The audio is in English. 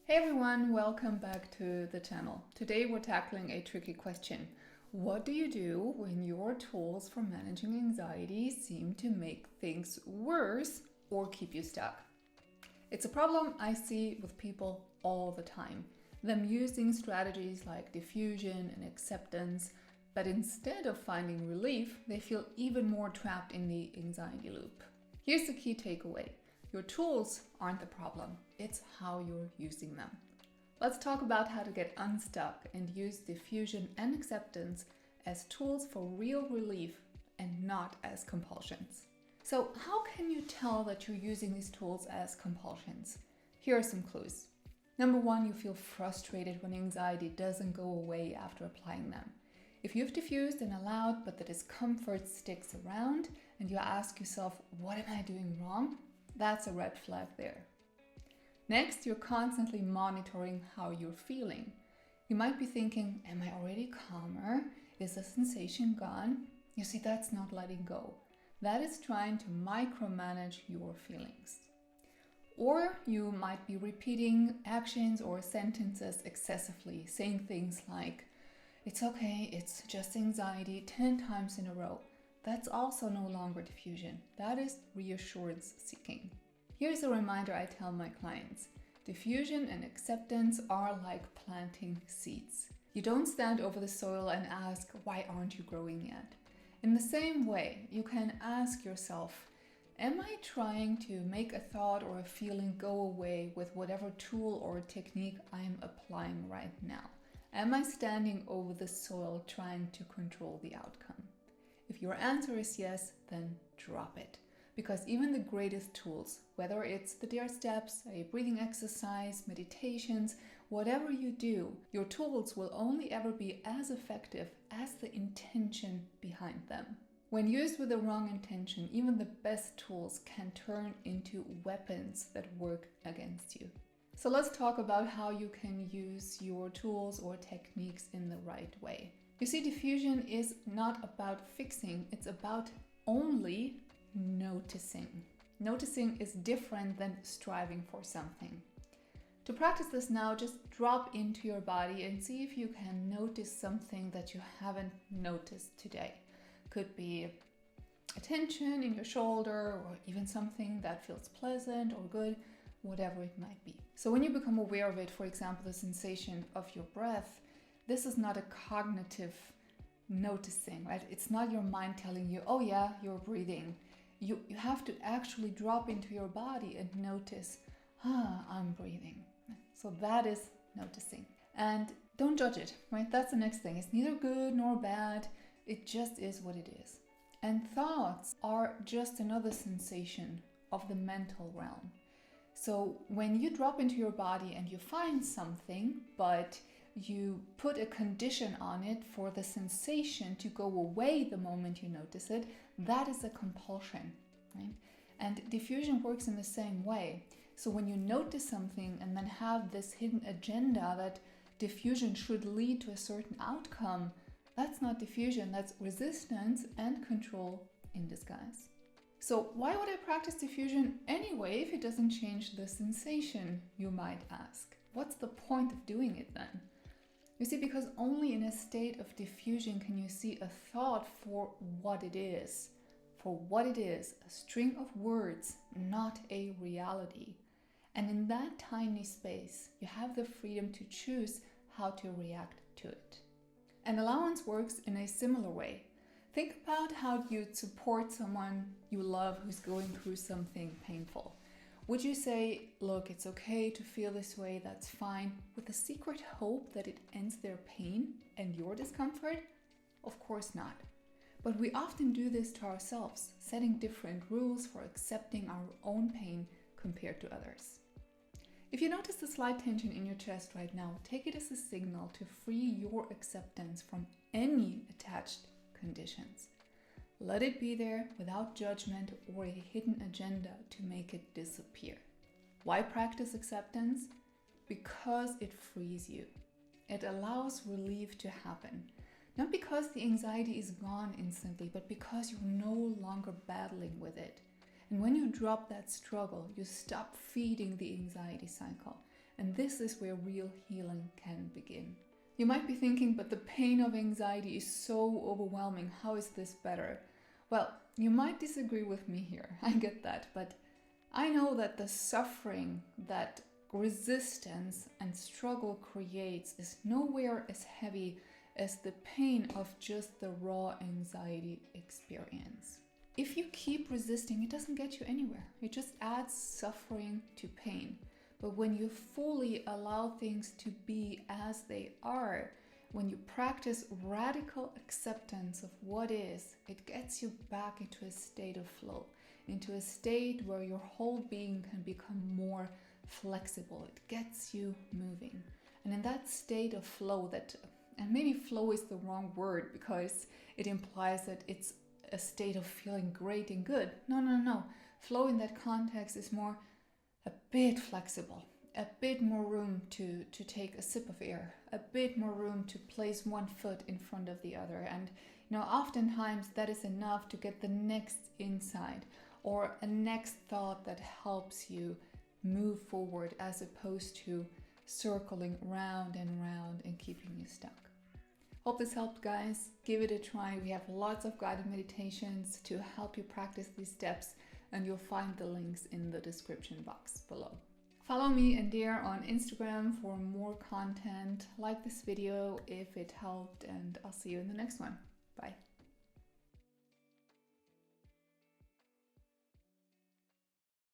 Hey everyone, welcome back to the channel. Today we're tackling a tricky question. What do you do when your tools for managing anxiety seem to make things worse or keep you stuck? It's a problem I see with people all the time. Them using strategies like diffusion and acceptance, but instead of finding relief, they feel even more trapped in the anxiety loop. Here's the key takeaway. Your tools aren't the problem, it's how you're using them. Let's talk about how to get unstuck and use diffusion and acceptance as tools for real relief and not as compulsions. So how can you tell that you're using these tools as compulsions? Here are some clues. Number one, you feel frustrated when anxiety doesn't go away after applying them. If you've diffused and allowed, but the discomfort sticks around and you ask yourself, what am I doing wrong? That's a red flag there. Next, you're constantly monitoring how you're feeling. You might be thinking, am I already calmer? Is the sensation gone? You see, that's not letting go. That is trying to micromanage your feelings. Or you might be repeating actions or sentences excessively, saying things like, it's okay, it's just anxiety 10 times in a row. That's also no longer diffusion. That is reassurance seeking. Here's a reminder I tell my clients. Diffusion and acceptance are like planting seeds. You don't stand over the soil and ask, why aren't you growing yet? In the same way, you can ask yourself, am I trying to make a thought or a feeling go away with whatever tool or technique I'm applying right now? Am I standing over the soil trying to control the outcome? If your answer is yes, then drop it. Because even the greatest tools, whether it's the DARE steps, a breathing exercise, meditations, whatever you do, your tools will only ever be as effective as the intention behind them. When used with the wrong intention, even the best tools can turn into weapons that work against you. So let's talk about how you can use your tools or techniques in the right way. You see, diffusion is not about fixing, it's about only noticing. Noticing is different than striving for something. To practice this now, just drop into your body and see if you can notice something that you haven't noticed today. Could be a tension in your shoulder or even something that feels pleasant or good, whatever it might be. So when you become aware of it, for example, the sensation of your breath, this is not a cognitive noticing, right? It's not your mind telling you, oh yeah, you're breathing. You have to actually drop into your body and notice, I'm breathing. So that is noticing. And don't judge it, right? That's the next thing. It's neither good nor bad. It just is what it is. And thoughts are just another sensation of the mental realm. So when you drop into your body and you find something, but you put a condition on it for the sensation to go away the moment you notice it, that is a compulsion, right? And diffusion works in the same way. So when you notice something and then have this hidden agenda that diffusion should lead to a certain outcome, that's not diffusion, that's resistance and control in disguise. So why would I practice diffusion anyway if it doesn't change the sensation, you might ask? What's the point of doing it then? You see, because only in a state of diffusion can you see a thought for what it is. For what it is, a string of words, not a reality. And in that tiny space, you have the freedom to choose how to react to it. And allowance works in a similar way. Think about how you'd support someone you love who's going through something painful. Would you say, look, it's okay to feel this way, that's fine, with the secret hope that it ends their pain and your discomfort? Of course not. But we often do this to ourselves, setting different rules for accepting our own pain compared to others. If you notice the slight tension in your chest right now, take it as a signal to free your acceptance from any attached conditions. Let it be there without judgment or a hidden agenda to make it disappear. Why practice acceptance? Because it frees you. It allows relief to happen. Not because the anxiety is gone instantly, but because you're no longer battling with it. And when you drop that struggle, you stop feeding the anxiety cycle. And this is where real healing can begin. You might be thinking, but the pain of anxiety is so overwhelming. How is this better? Well, you might disagree with me here. I get that. But I know that the suffering that resistance and struggle creates is nowhere as heavy as the pain of just the raw anxiety experience. If you keep resisting, it doesn't get you anywhere. It just adds suffering to pain. But when you fully allow things to be as they are, when you practice radical acceptance of what is, it gets you back into a state of flow, into a state where your whole being can become more flexible. It gets you moving. And in that state of flow, and maybe flow is the wrong word because it implies that it's a state of feeling great and good. No. Flow in that context is more a bit flexible, a bit more room to take a sip of air, a bit more room to place one foot in front of the other. And oftentimes that is enough to get the next insight or a next thought that helps you move forward, as opposed to circling round and round and keeping you stuck. Hope this helped, guys. Give it a try. We have lots of guided meditations to help you practice these steps, and you'll find the links in the description box below. Follow me and Dear on Instagram for more content. Like this video if it helped, and I'll see you in the next one. Bye.